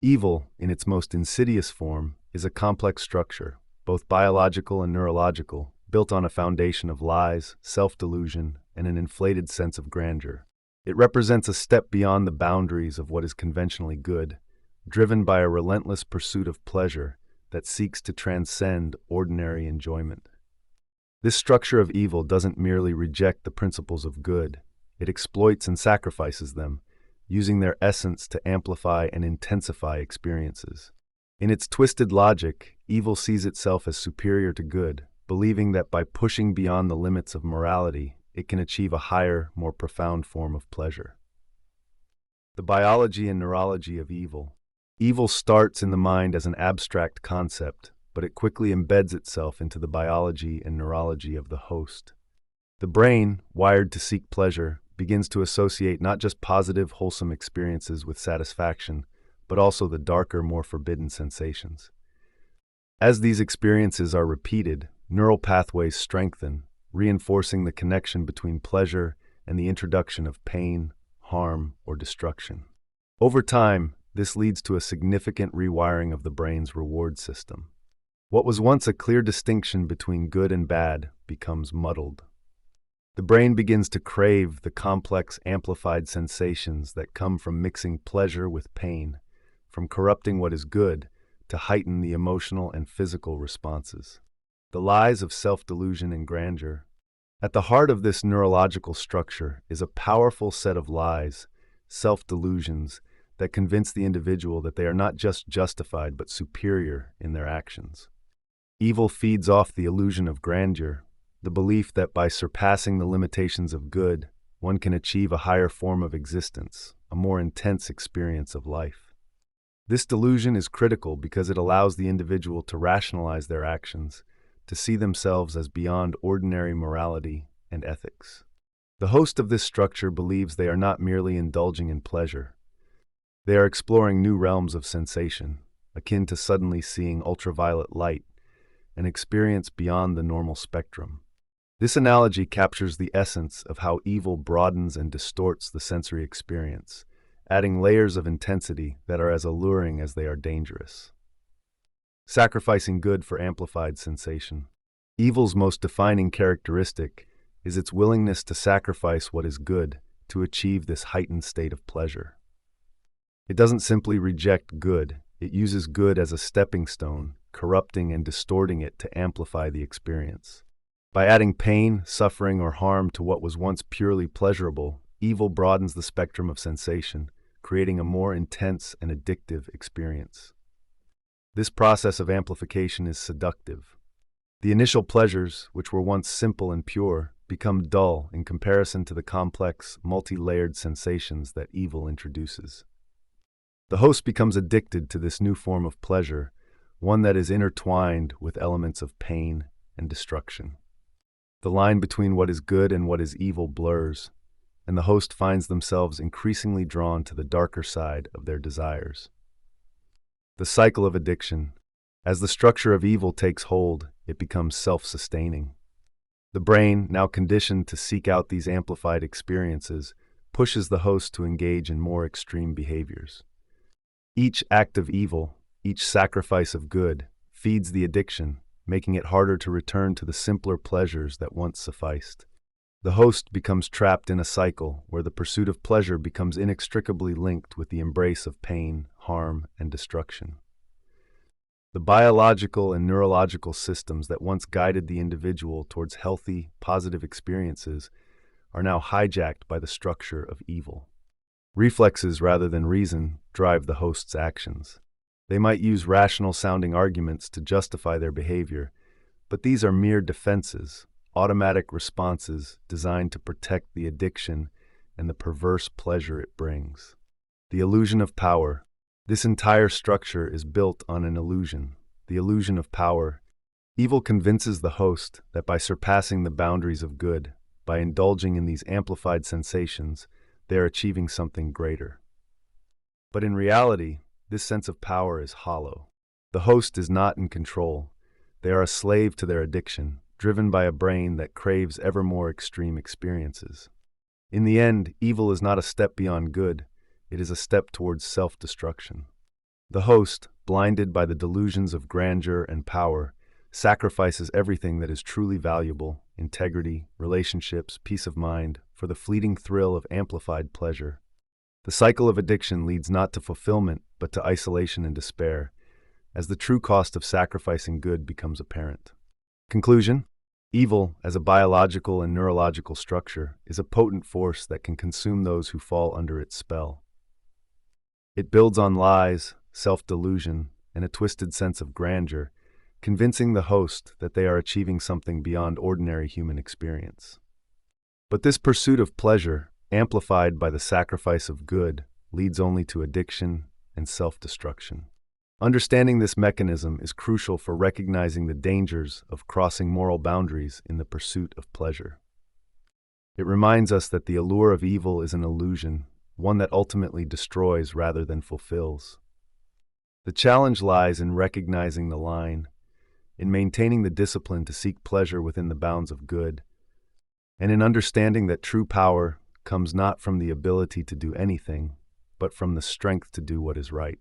Evil, in its most insidious form, is a complex structure, both biological and neurological, built on a foundation of lies, self-delusion, and an inflated sense of grandeur. It represents a step beyond the boundaries of what is conventionally good, driven by a relentless pursuit of pleasure that seeks to transcend ordinary enjoyment. This structure of evil doesn't merely reject the principles of good, it exploits and sacrifices them, using their essence to amplify and intensify experiences. In its twisted logic, evil sees itself as superior to good, believing that by pushing beyond the limits of morality, it can achieve a higher, more profound form of pleasure. The biology and neurology of evil. Evil starts in the mind as an abstract concept, but it quickly embeds itself into the biology and neurology of the host. The brain, wired to seek pleasure, begins to associate not just positive, wholesome experiences with satisfaction, but also the darker, more forbidden sensations. As these experiences are repeated, neural pathways strengthen, reinforcing the connection between pleasure and the introduction of pain, harm, or destruction. Over time, this leads to a significant rewiring of the brain's reward system. What was once a clear distinction between good and bad becomes muddled. The brain begins to crave the complex, amplified sensations that come from mixing pleasure with pain, from corrupting what is good to heighten the emotional and physical responses. The lies of self-delusion and grandeur. At the heart of this neurological structure is a powerful set of lies, self-delusions, that convince the individual that they are not just justified but superior in their actions. Evil feeds off the illusion of grandeur, the belief that by surpassing the limitations of good, one can achieve a higher form of existence, a more intense experience of life. This delusion is critical because it allows the individual to rationalize their actions, to see themselves as beyond ordinary morality and ethics. The host of this structure believes they are not merely indulging in pleasure. They are exploring new realms of sensation, akin to suddenly seeing ultraviolet light, an experience beyond the normal spectrum. This analogy captures the essence of how evil broadens and distorts the sensory experience, adding layers of intensity that are as alluring as they are dangerous. Sacrificing good for amplified sensation. Evil's most defining characteristic is its willingness to sacrifice what is good to achieve this heightened state of pleasure. It doesn't simply reject good, it uses good as a stepping stone, corrupting and distorting it to amplify the experience. By adding pain, suffering, or harm to what was once purely pleasurable, evil broadens the spectrum of sensation, creating a more intense and addictive experience. This process of amplification is seductive. The initial pleasures, which were once simple and pure, become dull in comparison to the complex, multi-layered sensations that evil introduces. The host becomes addicted to this new form of pleasure, one that is intertwined with elements of pain and destruction. The line between what is good and what is evil blurs, and the host finds themselves increasingly drawn to the darker side of their desires. The cycle of addiction. As the structure of evil takes hold, it becomes self-sustaining. The brain, now conditioned to seek out these amplified experiences, pushes the host to engage in more extreme behaviors. Each act of evil, each sacrifice of good, feeds the addiction, making it harder to return to the simpler pleasures that once sufficed. The host becomes trapped in a cycle where the pursuit of pleasure becomes inextricably linked with the embrace of pain, harm, and destruction. The biological and neurological systems that once guided the individual towards healthy, positive experiences are now hijacked by the structure of evil. Reflexes rather than reason drive the host's actions. They might use rational-sounding arguments to justify their behavior, but these are mere defenses, automatic responses designed to protect the addiction and the perverse pleasure it brings. The illusion of power. This entire structure is built on an illusion, the illusion of power. Evil convinces the host that by surpassing the boundaries of good, by indulging in these amplified sensations, they are achieving something greater. But in reality, this sense of power is hollow. The host is not in control. They are a slave to their addiction, driven by a brain that craves ever more extreme experiences. In the end, evil is not a step beyond good, it is a step towards self-destruction. The host, blinded by the delusions of grandeur and power, sacrifices everything that is truly valuable, integrity, relationships, peace of mind, for the fleeting thrill of amplified pleasure. The cycle of addiction leads not to fulfillment, but to isolation and despair, as the true cost of sacrificing good becomes apparent. Conclusion: evil, as a biological and neurological structure, is a potent force that can consume those who fall under its spell. It builds on lies, self-delusion, and a twisted sense of grandeur, convincing the host that they are achieving something beyond ordinary human experience. But this pursuit of pleasure, amplified by the sacrifice of good, leads only to addiction and self-destruction. Understanding this mechanism is crucial for recognizing the dangers of crossing moral boundaries in the pursuit of pleasure. It reminds us that the allure of evil is an illusion, one that ultimately destroys rather than fulfills. The challenge lies in recognizing the line, in maintaining the discipline to seek pleasure within the bounds of good, and in understanding that true power comes not from the ability to do anything, but from the strength to do what is right.